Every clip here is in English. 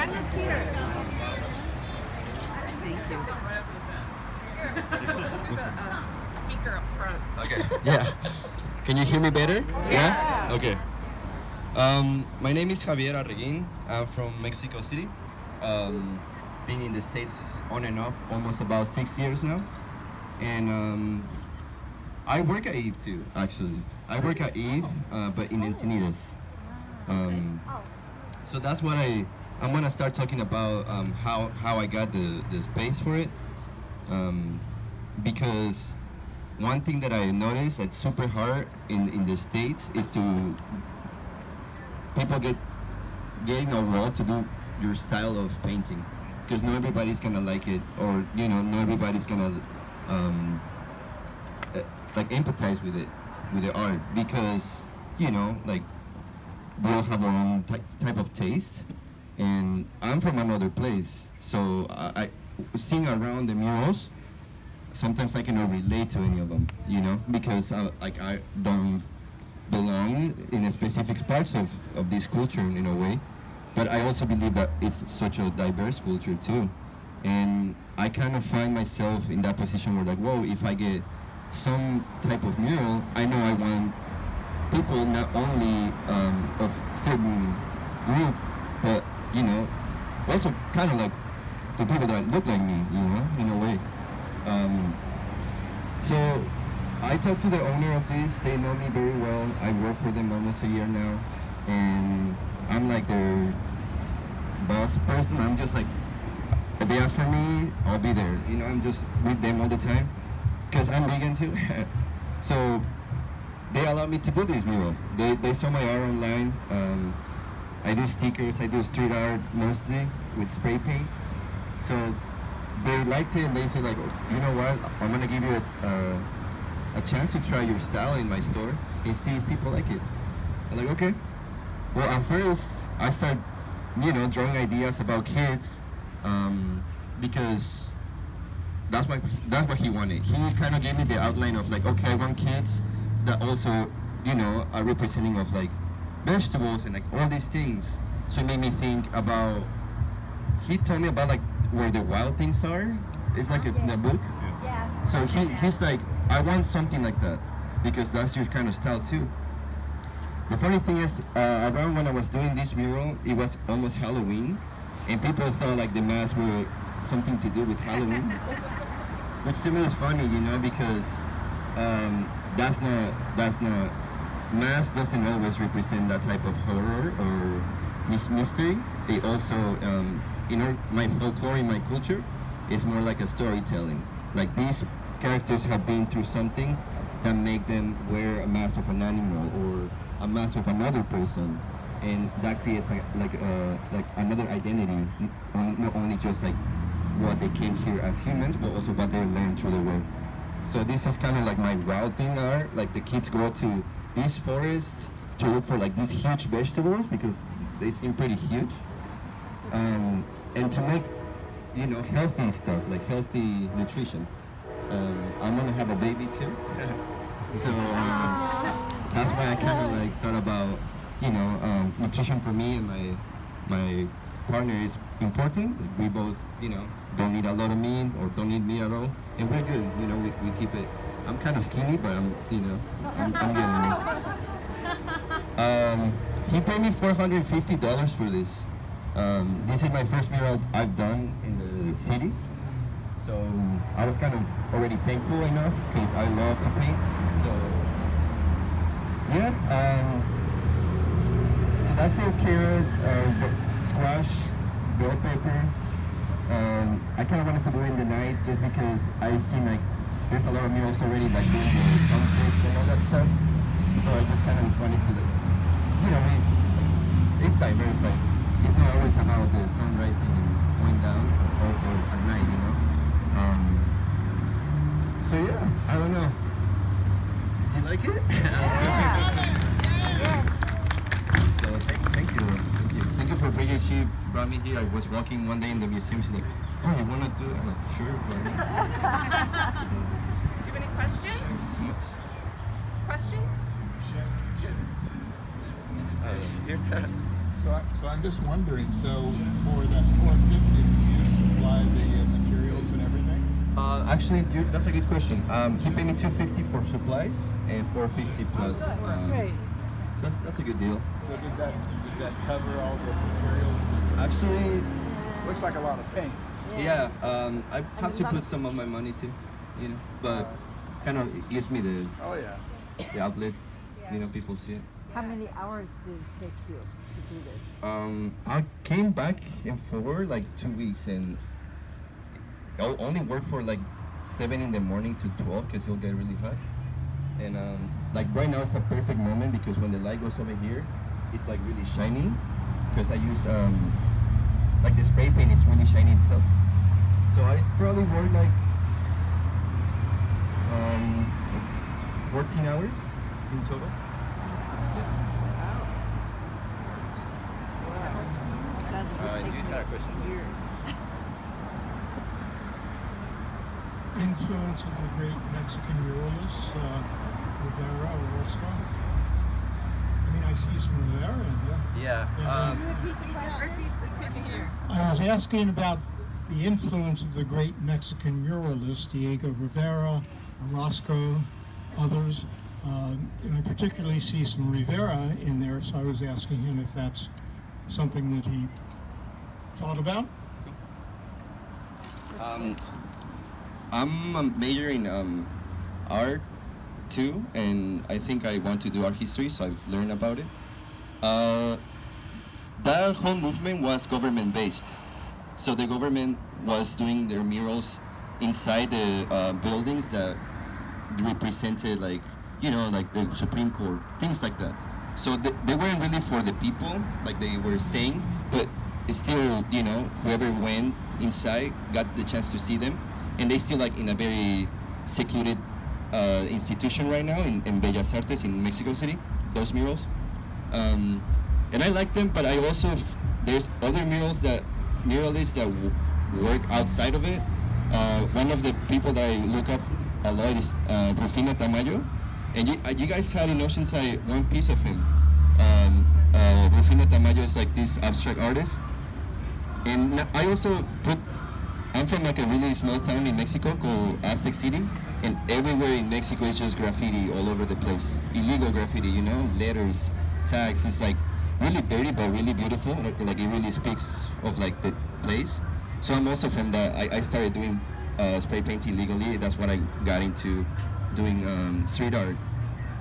Thank you. We'll do the speaker up front. Okay. Yeah. Can you hear me better? Yeah? Okay. My name is Javier Arreguin. I'm from Mexico City. Been in the States on and off almost about 6 years now. And I work at Eve too, actually. I work at Eve, but in Encinitas. So that's what I'm gonna start talking about how I got the space for it. Because one thing that I noticed that's super hard in the States is to people getting a wall to do your style of painting, because not everybody's gonna like it, or not everybody's gonna like empathize with it, with the art, because like we all have our own type of taste, and I'm from another place, so I seeing around the murals, sometimes I cannot relate to any of them, because I don't belong in a specific parts of this culture in a way. But I also believe that it's such a diverse culture too. And I kind of find myself in that position where like, whoa, if I get some type of mural, I know I want people not only of certain group, but also kind of like the people that look like me, in a way. So I talked to the owner of this. They know me very well. I work for them almost a year now, and I'm like their boss person. I'm just like, if they ask for me, I'll be there. I'm just with them all the time, because I'm vegan too. So they allowed me to do this mural. They saw my art online. I do stickers. I do street art mostly with spray paint. So they liked it, and they said like, you know what? I'm gonna give you a chance to try your style in my store and see if people like it. I'm like, okay. Well, at first I started, drawing ideas about kids, because that's what he wanted. He kind of gave me the outline of like, okay, I want kids that also, are representing of like vegetables and like all these things. So it made me think about. He told me about like where the wild things are. It's like a book. Yeah. So he's like, I want something like that, because that's your kind of style too. The funny thing is, around when I was doing this mural, it was almost Halloween, and people thought like the masks were something to do with Halloween, which to me is funny, because that's not mask doesn't always represent that type of horror or mystery. It also, my folklore in my culture is more like a storytelling. Like these characters have been through something that make them wear a mask of an animal or a mask of another person, and that creates like another identity, not only just like what they came here as humans, but also what they learned through the way. So this is kind of like my wild thing art. Like the kids go to these forests to look for like these huge vegetables because they seem pretty huge, and to make healthy stuff, like healthy nutrition. I'm gonna have a baby too, so that's why I kind of like thought about nutrition for me and my partner is important. Like, we both don't need a lot of meat or don't need meat at all, and we're good. We keep it. I'm kind of skinny, but I'm getting there. He paid me $450 for this. This is my first mural I've done in the city, so I was kind of already thankful enough because I love to paint. So yeah, so that's it. Carrot, squash, bell pepper. I kind of wanted to do it in the night just because I seen like there's a lot of murals already like doing the sunsets and all that stuff. So I just kind of wanted to, it's diverse. Like it's not always about the sun rising and going down, but also at night, So yeah, I don't know. Do you like it? Yes. So thank you. Thank you for Brigid. She brought me here. I was walking one day in the museum. She's like, oh, you want to do it? I'm like, sure. Do you have any questions? Thank you so much. Questions? Here. So I'm just wondering, so for that 450, do you supply the materials and everything? Actually, that's a good question. He paid me 250 for supplies and 450 plus. Great. That's a good deal. So does that cover all the materials? Actually, Looks like a lot of paint. yeah. I have to put some of my money too, you know, but kind of it gives me the Oh yeah. outlet. You know, people see it. How many hours did it take you to do this? I came back and forward like 2 weeks, and I'll only work for like 7 in the morning to 12 because it'll get really hot. And like right now it's a perfect moment because when the light goes over here, it's like really shiny because I use like the spray paint is really shiny itself. So I probably work like 14 hours in total. You had a question too. Influence of the great Mexican muralist Rivera Orozco. I mean, I see some Rivera in there. Yeah. I was asking about the influence of the great Mexican muralist Diego Rivera, Orozco, others. And I particularly see some Rivera in there, so I was asking him if that's something that he thought about. I'm a major in art too, and I think I want to do art history, so I've learned about it. That whole movement was government based, so the government was doing their murals inside the buildings that represented, like, you know, like the Supreme Court, things like that. So they weren't really for the people, like they were saying, but it's still, you know, whoever went inside got the chance to see them, and they still like in a very secluded institution right now in Bellas Artes in Mexico City, those murals. And I like them, but I also, there's other muralists that work outside of it. One of the people that I look up a lot is Rufino Tamayo, and you guys had in Oceanside one piece of him. Rufino Tamayo is like this abstract artist, and I also I'm from like a really small town in Mexico called Aztec City, and everywhere in Mexico is just graffiti all over the place. Illegal graffiti, you know, letters, tags. It's like really dirty but really beautiful. Like it really speaks of like the place. So I'm also from that. I started doing spray painting legally. That's what I got into doing street art.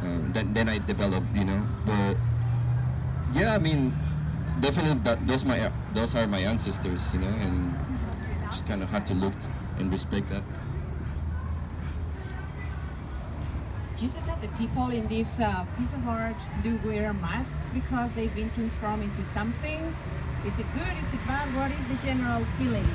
Then I developed, you know. But yeah, I mean, definitely those are my ancestors, you know, and just kind of have to look and respect that. You said that the people in this piece of art do wear masks because they've been transformed into something. Is it good? Is it bad? What is the general feeling?